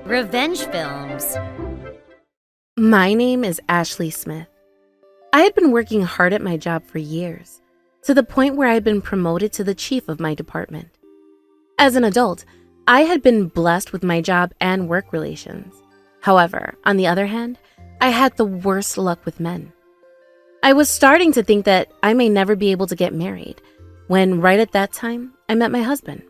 Revenge films. My name is Ashley Smith. I had been working hard at my job for years, to the point where I had been promoted to the chief of my department. As an adult, I had been blessed with my job and work relations. However, on the other hand, I had the worst luck with men. I was starting to think that I may never be able to get married, when right at that time, I met my husband.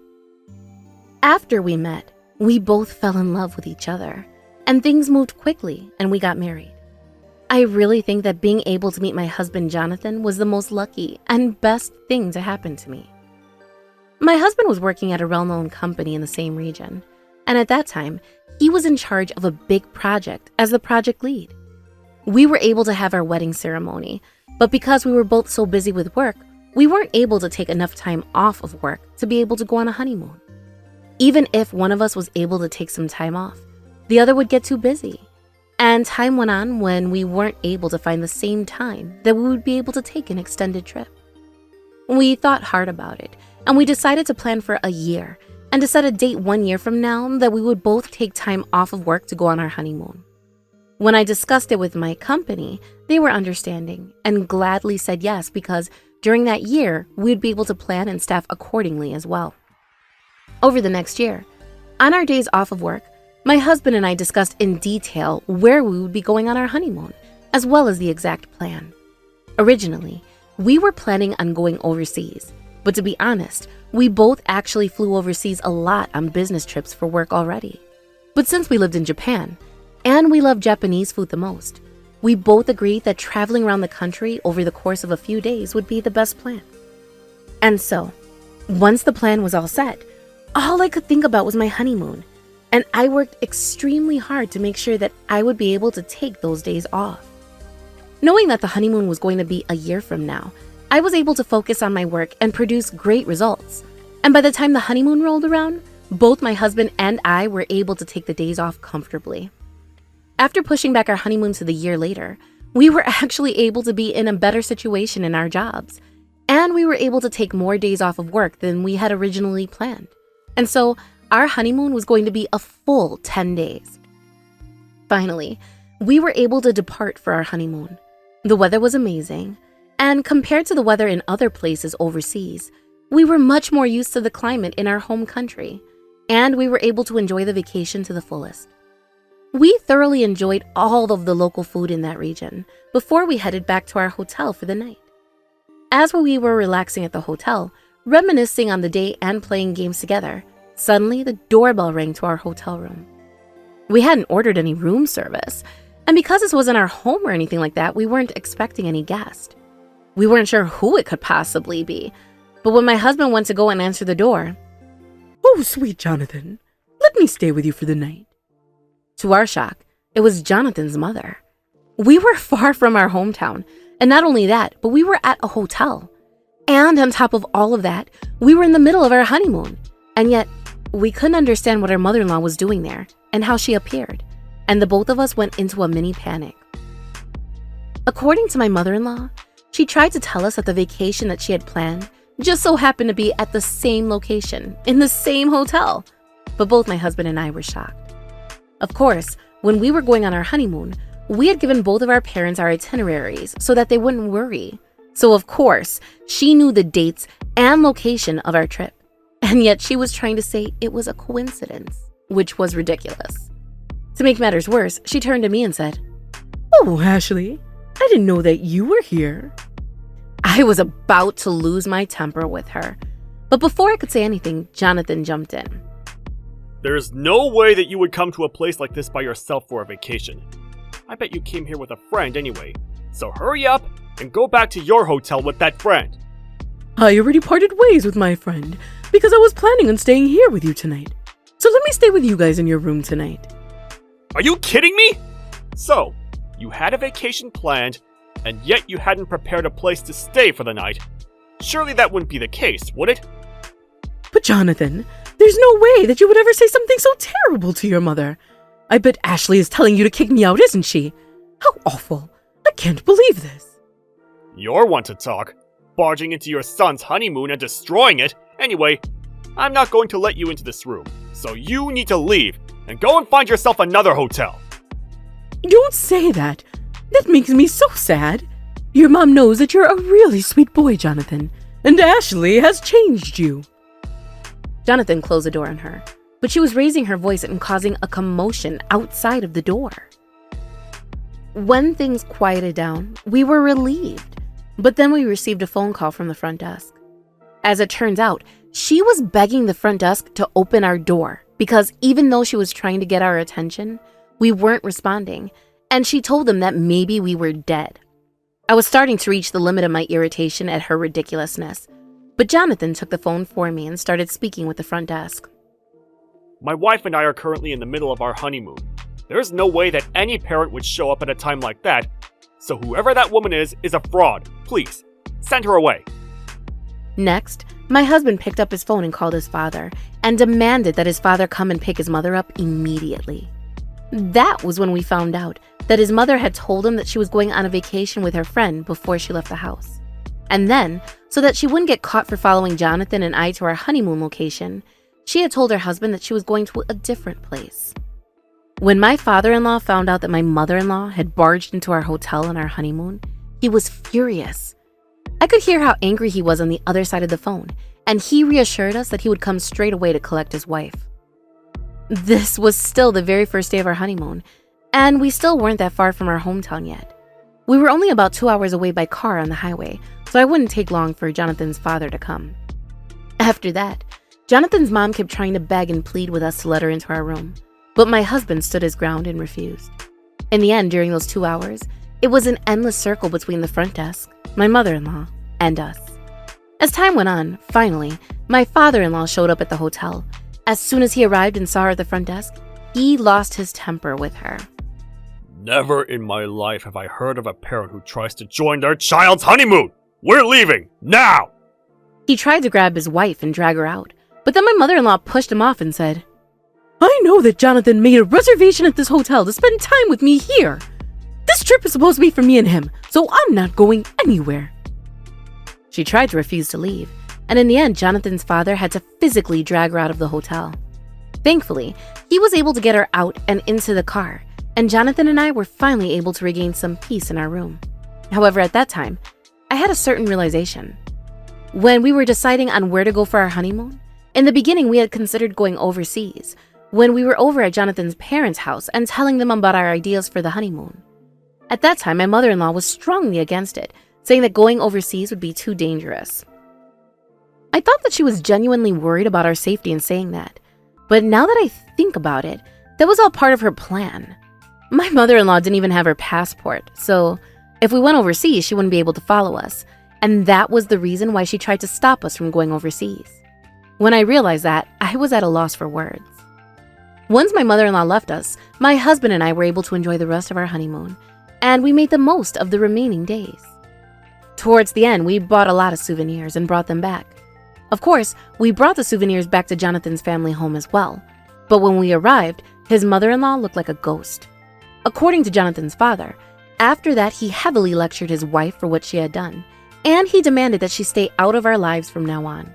After we met, we both fell in love with each other, and things moved quickly and we got married. I really think that being able to meet my husband Jonathan was the most lucky and best thing to happen to me. My husband was working at a well-known company in the same region, and at that time, he was in charge of a big project as the project lead. We were able to have our wedding ceremony, but because we were both so busy with work, we weren't able to take enough time off of work to be able to go on a honeymoon. Even if one of us was able to take some time off, the other would get too busy. And time went on when we weren't able to find the same time that we would be able to take an extended trip. We thought hard about it, and we decided to plan for a year and to set a date 1 year from now that we would both take time off of work to go on our honeymoon. When I discussed it with my company, they were understanding and gladly said yes because during that year, we'd be able to plan and staff accordingly as well. Over the next year, on our days off of work, my husband and I discussed in detail where we would be going on our honeymoon, as well as the exact plan. Originally, we were planning on going overseas, but to be honest, we both actually flew overseas a lot on business trips for work already. But since we lived in Japan, and we love Japanese food the most, we both agreed that traveling around the country over the course of a few days would be the best plan. And so, once the plan was all set, all I could think about was my honeymoon, and I worked extremely hard to make sure that I would be able to take those days off. Knowing that the honeymoon was going to be a year from now, I was able to focus on my work and produce great results. And by the time the honeymoon rolled around, both my husband and I were able to take the days off comfortably. After pushing back our honeymoon to the year later, we were actually able to be in a better situation in our jobs, and we were able to take more days off of work than we had originally planned. And so our honeymoon was going to be a full 10 days. Finally, we were able to depart for our honeymoon. The weather was amazing, and compared to the weather in other places overseas, we were much more used to the climate in our home country, and we were able to enjoy the vacation to the fullest. We thoroughly enjoyed all of the local food in that region before we headed back to our hotel for the night. As we were relaxing at the hotel, reminiscing on the day and playing games together, suddenly the doorbell rang to our hotel room. We hadn't ordered any room service, and because this wasn't our home or anything like that, we weren't expecting any guest. We weren't sure who it could possibly be, but when my husband went to go and answer the door, "Oh, sweet Jonathan, let me stay with you for the night." To our shock, it was Jonathan's mother. We were far from our hometown, and not only that, but we were at a hotel. And on top of all of that, we were in the middle of our honeymoon, and yet we couldn't understand what our mother-in-law was doing there and how she appeared, and the both of us went into a mini panic. According to my mother-in-law, she tried to tell us that the vacation that she had planned just so happened to be at the same location, in the same hotel, but both my husband and I were shocked. Of course, when we were going on our honeymoon, we had given both of our parents our itineraries so that they wouldn't worry. So of course, she knew the dates and location of our trip, and yet she was trying to say it was a coincidence, which was ridiculous. To make matters worse, she turned to me and said, "Oh, Ashley, I didn't know that you were here." I was about to lose my temper with her, but before I could say anything, Jonathan jumped in. "There's no way that you would come to a place like this by yourself for a vacation. I bet you came here with a friend anyway, so hurry up and go back to your hotel with that friend." "I already parted ways with my friend because I was planning on staying here with you tonight. So let me stay with you guys in your room tonight." Are you kidding me? So, you had a vacation planned, and yet you hadn't prepared a place to stay for the night. Surely that wouldn't be the case, would it? "But Jonathan, there's no way that you would ever say something so terrible to your mother. I bet Ashley is telling you to kick me out, isn't she? How awful. I can't believe this." You're one to talk, barging into your son's honeymoon and destroying it, Anyway, I'm not going to let you into this room, so you need to leave and go and find yourself another hotel. Don't say that. That makes me so sad. Your mom knows that you're a really sweet boy, Jonathan, and Ashley has changed you. Jonathan closed the door on her, but she was raising her voice and causing a commotion outside of the door. When things quieted down, we were relieved, but then we received a phone call from the front desk. As it turns out, she was begging the front desk to open our door because even though she was trying to get our attention, we weren't responding, and she told them that maybe we were dead. I was starting to reach the limit of my irritation at her ridiculousness, but Jonathan took the phone for me and started speaking with the front desk. My wife and I are currently in the middle of our honeymoon. There's no way that any parent would show up at a time like that, so whoever that woman is a fraud. Please, send her away. Next, my husband picked up his phone and called his father and demanded that his father come and pick his mother up immediately. That was when we found out that his mother had told him that she was going on a vacation with her friend before she left the house. And then, so that she wouldn't get caught for following Jonathan and I to our honeymoon location, she had told her husband that she was going to a different place. When my father-in-law found out that my mother-in-law had barged into our hotel on our honeymoon, he was furious. I could hear how angry he was on the other side of the phone, and he reassured us that he would come straight away to collect his wife. This was still the very first day of our honeymoon, and we still weren't that far from our hometown yet. We were only about 2 hours away by car on the highway, so it wouldn't take long for Jonathan's father to come. After that, Jonathan's mom kept trying to beg and plead with us to let her into our room, but my husband stood his ground and refused. In the end, during those 2 hours, it was an endless circle between the front desk, my mother-in-law, and us. As time went on, finally, my father-in-law showed up at the hotel. As soon as he arrived and saw her at the front desk, he lost his temper with her. Never in my life have I heard of a parent who tries to join their child's honeymoon! We're leaving, now! He tried to grab his wife and drag her out, but then my mother-in-law pushed him off and said, I know that Jonathan made a reservation at this hotel to spend time with me here. This trip is supposed to be for me and him, so I'm not going anywhere. She tried to refuse to leave, and in the end, Jonathan's father had to physically drag her out of the hotel. Thankfully, he was able to get her out and into the car, and Jonathan and I were finally able to regain some peace in our room. However, at that time, I had a certain realization. When we were deciding on where to go for our honeymoon, in the beginning we had considered going overseas, when we were over at Jonathan's parents' house and telling them about our ideas for the honeymoon. At that time, my mother-in-law was strongly against it, saying that going overseas would be too dangerous. I thought that she was genuinely worried about our safety in saying that, but now that I think about it, that was all part of her plan. My mother-in-law didn't even have her passport, so if we went overseas, she wouldn't be able to follow us, and that was the reason why she tried to stop us from going overseas. When I realized that, I was at a loss for words. Once my mother-in-law left us, my husband and I were able to enjoy the rest of our honeymoon, and we made the most of the remaining days. Towards the end, we bought a lot of souvenirs and brought them back. Of course, we brought the souvenirs back to Jonathan's family home as well, but when we arrived, his mother-in-law looked like a ghost. According to Jonathan's father, after that he heavily lectured his wife for what she had done, and he demanded that she stay out of our lives from now on.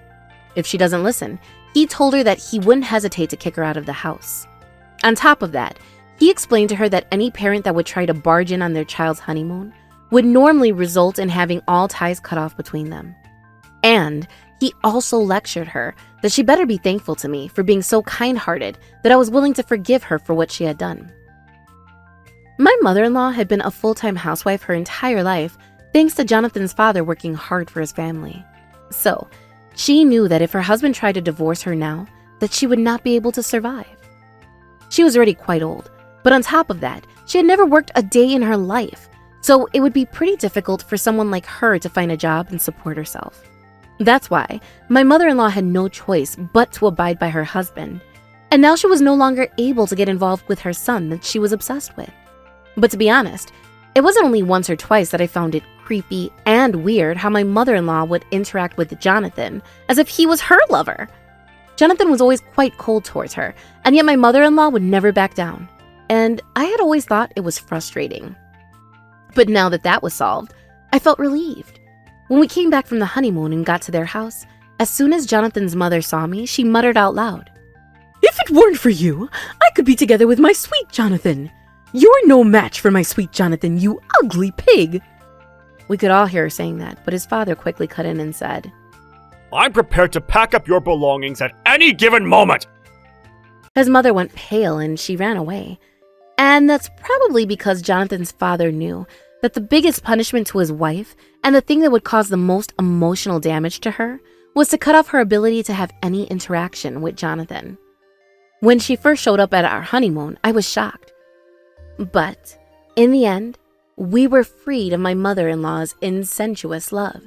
If she doesn't listen, he told her that he wouldn't hesitate to kick her out of the house. On top of that, he explained to her that any parent that would try to barge in on their child's honeymoon would normally result in having all ties cut off between them. And he also lectured her that she better be thankful to me for being so kind-hearted that I was willing to forgive her for what she had done. My mother-in-law had been a full-time housewife her entire life, thanks to Jonathan's father working hard for his family. So, she knew that if her husband tried to divorce her now, that she would not be able to survive. She was already quite old, but on top of that, she had never worked a day in her life, so it would be pretty difficult for someone like her to find a job and support herself. That's why my mother-in-law had no choice but to abide by her husband, and now she was no longer able to get involved with her son that she was obsessed with. But to be honest, it wasn't only once or twice that I found it creepy and weird how my mother-in-law would interact with Jonathan as if he was her lover. Jonathan was always quite cold towards her, and yet my mother-in-law would never back down. And I had always thought it was frustrating. But now that that was solved, I felt relieved. When we came back from the honeymoon and got to their house, As soon as Jonathan's mother saw me, she muttered out loud, If it weren't for you, I could be together with my sweet Jonathan. You're no match for my sweet Jonathan, you ugly pig. We could all hear her saying that, but his father quickly cut in and said, I'm prepared to pack up your belongings at any given moment! His mother went pale and she ran away. And that's probably because Jonathan's father knew that the biggest punishment to his wife and the thing that would cause the most emotional damage to her was to cut off her ability to have any interaction with Jonathan. When she first showed up at our honeymoon, I was shocked. But in the end, we were freed of my mother-in-law's incestuous love,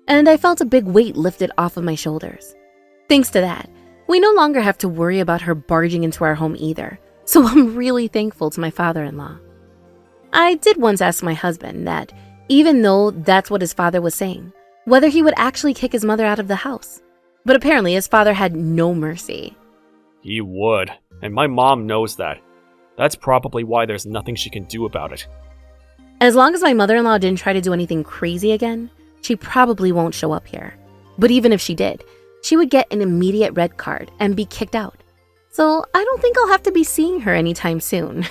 and I felt a big weight lifted off of my shoulders. Thanks to that, we no longer have to worry about her barging into our home either, so I'm really thankful to my father-in-law. I did once ask my husband that, even though that's what his father was saying, whether he would actually kick his mother out of the house. But apparently his father had no mercy. He would, and my mom knows that. That's probably why there's nothing she can do about it. As long as my mother-in-law didn't try to do anything crazy again, she probably won't show up here. But even if she did, she would get an immediate red card and be kicked out. So I don't think I'll have to be seeing her anytime soon.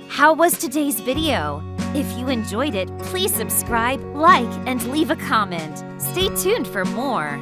How was today's video? If you enjoyed it, please subscribe, like, and leave a comment. Stay tuned for more.